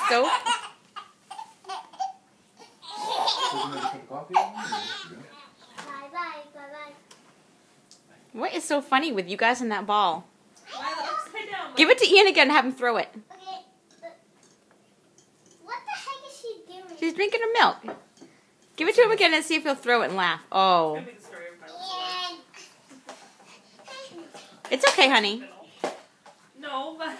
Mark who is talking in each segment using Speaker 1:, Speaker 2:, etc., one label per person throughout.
Speaker 1: so... What is so funny with you guys and that ball? Give it to Ian again and have him throw it.
Speaker 2: Okay. What the heck is she doing?
Speaker 1: She's drinking her milk. Give it to him again and see if he'll throw it and laugh. Oh. It's okay, honey.
Speaker 3: No, but...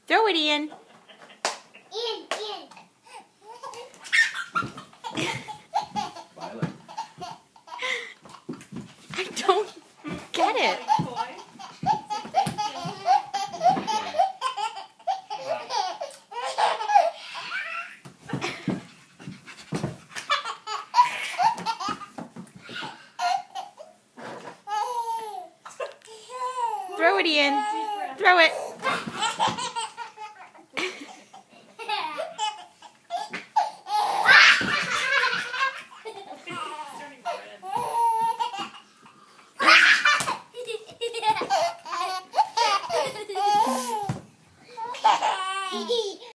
Speaker 1: Throw it, Ian.
Speaker 2: Ian.
Speaker 1: I don't get it. Throw it, Ian. Throw it.